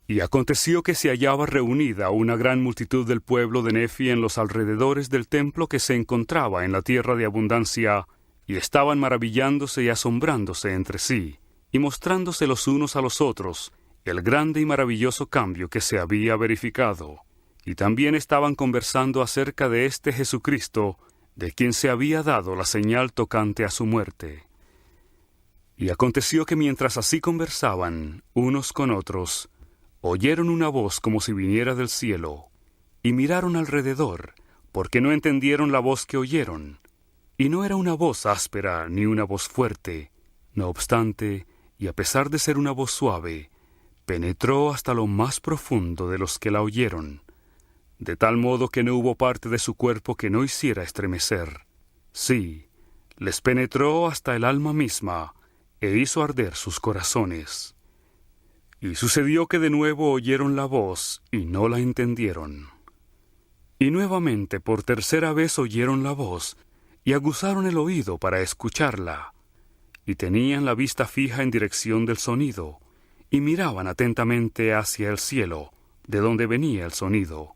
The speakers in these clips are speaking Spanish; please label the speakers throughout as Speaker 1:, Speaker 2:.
Speaker 1: Y aconteció que se hallaba reunida una gran multitud del pueblo de Nefi en los alrededores del templo que se encontraba en la tierra de abundancia, y estaban maravillándose y asombrándose entre sí, y mostrándose los unos a los otros el grande y maravilloso cambio que se había verificado. Y también estaban conversando acerca de este Jesucristo, de quien se había dado la señal tocante a su muerte. Y aconteció que mientras así conversaban unos con otros, oyeron una voz como si viniera del cielo, y miraron alrededor, porque no entendieron la voz que oyeron. Y no era una voz áspera ni una voz fuerte, no obstante, y a pesar de ser una voz suave, penetró hasta lo más profundo de los que la oyeron, de tal modo que no hubo parte de su cuerpo que no hiciera estremecer. Sí, les penetró hasta el alma misma, e hizo arder sus corazones. Y sucedió que de nuevo oyeron la voz, y no la entendieron. Y nuevamente por tercera vez oyeron la voz, y aguzaron el oído para escucharla, y tenían la vista fija en dirección del sonido, y miraban atentamente hacia el cielo, de donde venía el sonido.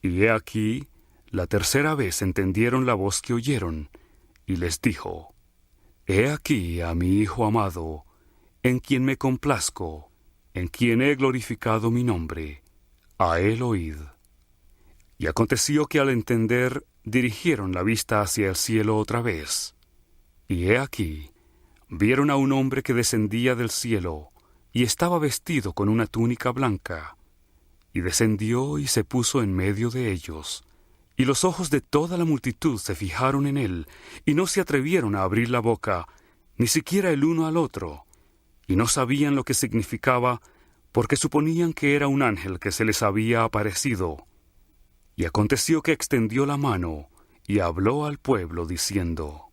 Speaker 1: Y he aquí, la tercera vez entendieron la voz que oyeron, y les dijo: He aquí a mi Hijo amado, en quien me complazco, en quien he glorificado mi nombre, a él oíd. Y aconteció que al entender, dirigieron la vista hacia el cielo otra vez. Y he aquí, vieron a un hombre que descendía del cielo, y estaba vestido con una túnica blanca, y descendió y se puso en medio de ellos. Y los ojos de toda la multitud se fijaron en él, y no se atrevieron a abrir la boca, ni siquiera el uno al otro, y no sabían lo que significaba, porque suponían que era un ángel que se les había aparecido. Y aconteció que extendió la mano, y habló al pueblo, diciendo: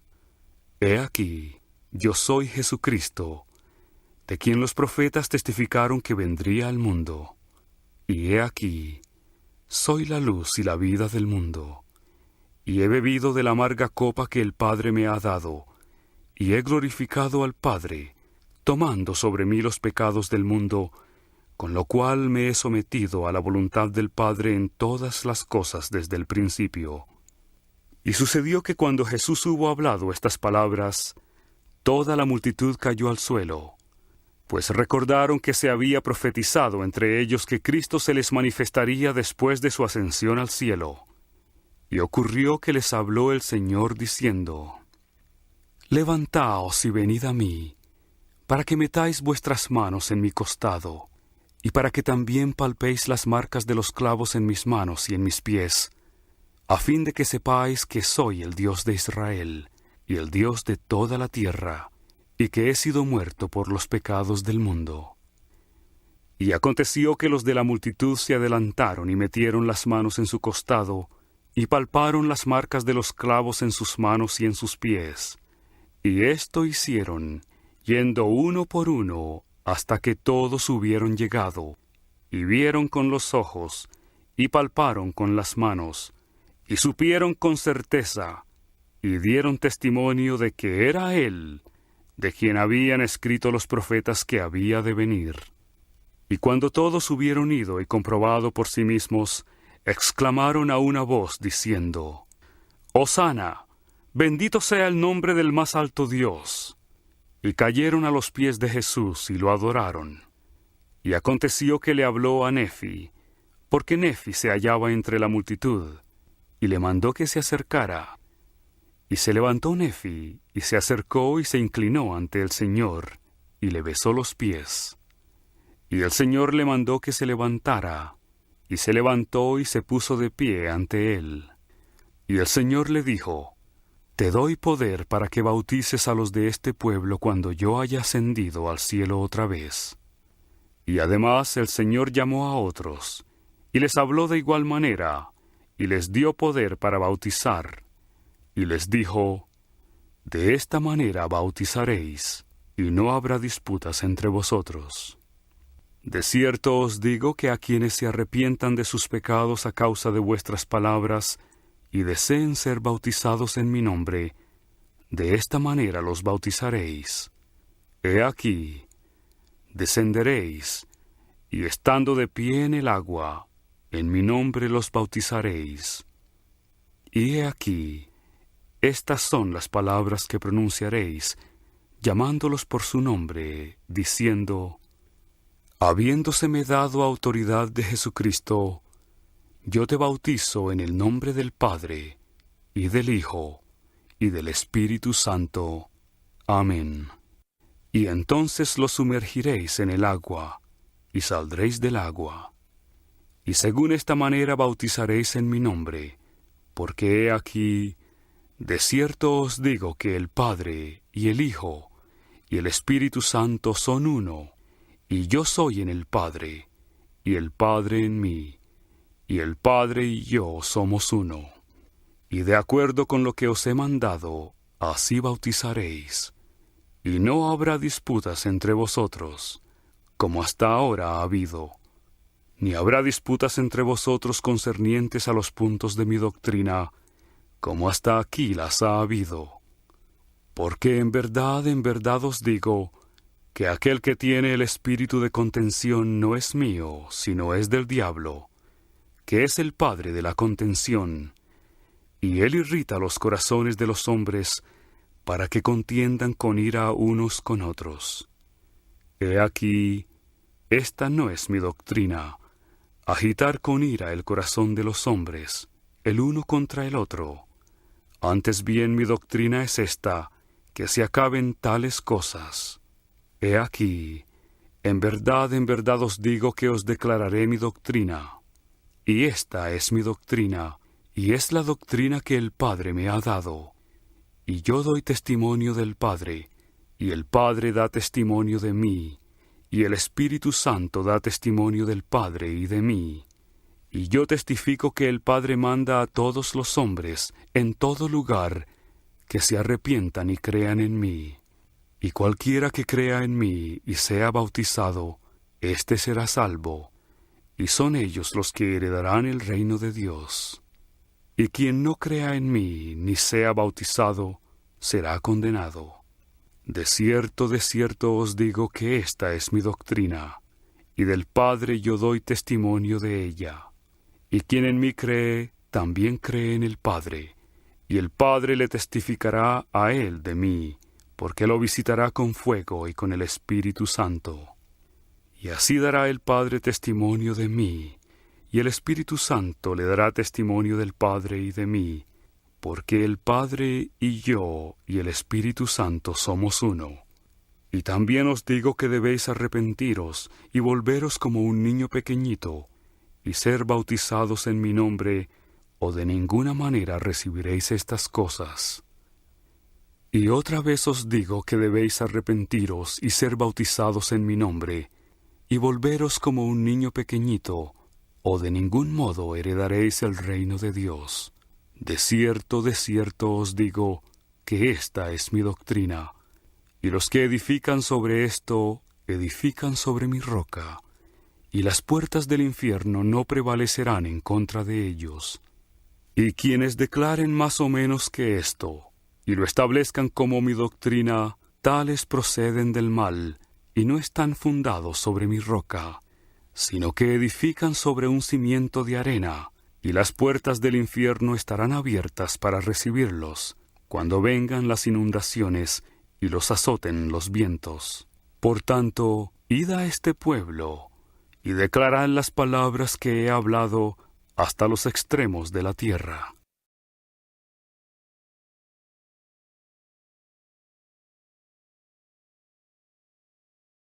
Speaker 1: He aquí, yo soy Jesucristo, de quien los profetas testificaron que vendría al mundo. Y he aquí, soy la luz y la vida del mundo, y he bebido de la amarga copa que el Padre me ha dado, y he glorificado al Padre, tomando sobre mí los pecados del mundo, con lo cual me he sometido a la voluntad del Padre en todas las cosas desde el principio. Y sucedió que cuando Jesús hubo hablado estas palabras, toda la multitud cayó al suelo, pues recordaron que se había profetizado entre ellos que Cristo se les manifestaría después de su ascensión al cielo. Y ocurrió que les habló el Señor diciendo: Levantaos y venid a mí, para que metáis vuestras manos en mi costado, y para que también palpéis las marcas de los clavos en mis manos y en mis pies, a fin de que sepáis que soy el Dios de Israel, y el Dios de toda la tierra, y que he sido muerto por los pecados del mundo. Y aconteció que los de la multitud se adelantaron y metieron las manos en su costado, y palparon las marcas de los clavos en sus manos y en sus pies. Y esto hicieron, yendo uno por uno, hasta que todos hubieron llegado, y vieron con los ojos, y palparon con las manos, y supieron con certeza, y dieron testimonio de que era Él, de quien habían escrito los profetas que había de venir. Y cuando todos hubieron ido y comprobado por sí mismos, exclamaron a una voz diciendo: Hosana, bendito sea el nombre del más alto Dios. Y cayeron a los pies de Jesús y lo adoraron. Y aconteció que le habló a Nefi, porque Nefi se hallaba entre la multitud, y le mandó que se acercara. Y se levantó Nefi, y se acercó y se inclinó ante el Señor, y le besó los pies. Y el Señor le mandó que se levantara, y se levantó y se puso de pie ante él. Y el Señor le dijo: Te doy poder para que bautices a los de este pueblo cuando yo haya ascendido al cielo otra vez. Y además el Señor llamó a otros, y les habló de igual manera, y les dio poder para bautizar. Y les dijo: De esta manera bautizaréis, y no habrá disputas entre vosotros. De cierto os digo que a quienes se arrepientan de sus pecados a causa de vuestras palabras, y deseen ser bautizados en mi nombre, de esta manera los bautizaréis. He aquí, descenderéis, y estando de pie en el agua, en mi nombre los bautizaréis. Y he aquí, estas son las palabras que pronunciaréis, llamándolos por su nombre, diciendo: Habiéndoseme dado autoridad de Jesucristo, yo te bautizo en el nombre del Padre, y del Hijo, y del Espíritu Santo. Amén. Y entonces los sumergiréis en el agua, y saldréis del agua. Y según esta manera bautizaréis en mi nombre, porque he aquí, de cierto os digo que el Padre, y el Hijo, y el Espíritu Santo son uno, y yo soy en el Padre, y el Padre en mí, y el Padre y yo somos uno. Y de acuerdo con lo que os he mandado, así bautizaréis. Y no habrá disputas entre vosotros, como hasta ahora ha habido, ni habrá disputas entre vosotros concernientes a los puntos de mi doctrina, como hasta aquí las ha habido. Porque en verdad os digo, que aquel que tiene el espíritu de contención no es mío, sino es del diablo, que es el padre de la contención, y él irrita los corazones de los hombres, para que contiendan con ira unos con otros. He aquí, esta no es mi doctrina, agitar con ira el corazón de los hombres, el uno contra el otro. Antes bien mi doctrina es esta, que se acaben tales cosas. He aquí, en verdad os digo que os declararé mi doctrina. Y esta es mi doctrina, y es la doctrina que el Padre me ha dado. Y yo doy testimonio del Padre, y el Padre da testimonio de mí, y el Espíritu Santo da testimonio del Padre y de mí. Y yo testifico que el Padre manda a todos los hombres, en todo lugar, que se arrepientan y crean en mí. Y cualquiera que crea en mí y sea bautizado, éste será salvo, y son ellos los que heredarán el reino de Dios. Y quien no crea en mí ni sea bautizado, será condenado. De cierto os digo que esta es mi doctrina, y del Padre yo doy testimonio de ella. Y quien en mí cree, también cree en el Padre, y el Padre le testificará a él de mí, porque lo visitará con fuego y con el Espíritu Santo. Y así dará el Padre testimonio de mí, y el Espíritu Santo le dará testimonio del Padre y de mí, porque el Padre y yo y el Espíritu Santo somos uno. Y también os digo que debéis arrepentiros y volveros como un niño pequeñito, y ser bautizados en mi nombre, o de ninguna manera recibiréis estas cosas. Y otra vez os digo que debéis arrepentiros y ser bautizados en mi nombre, y volveros como un niño pequeñito, o de ningún modo heredaréis el reino de Dios. De cierto os digo que esta es mi doctrina, y los que edifican sobre esto, edifican sobre mi roca, y las puertas del infierno no prevalecerán en contra de ellos. Y quienes declaren más o menos que esto, y lo establezcan como mi doctrina, tales proceden del mal, y no están fundados sobre mi roca, sino que edifican sobre un cimiento de arena, y las puertas del infierno estarán abiertas para recibirlos, cuando vengan las inundaciones y los azoten los vientos. Por tanto, id a este pueblo, y declarad las palabras que he hablado hasta los extremos de la tierra.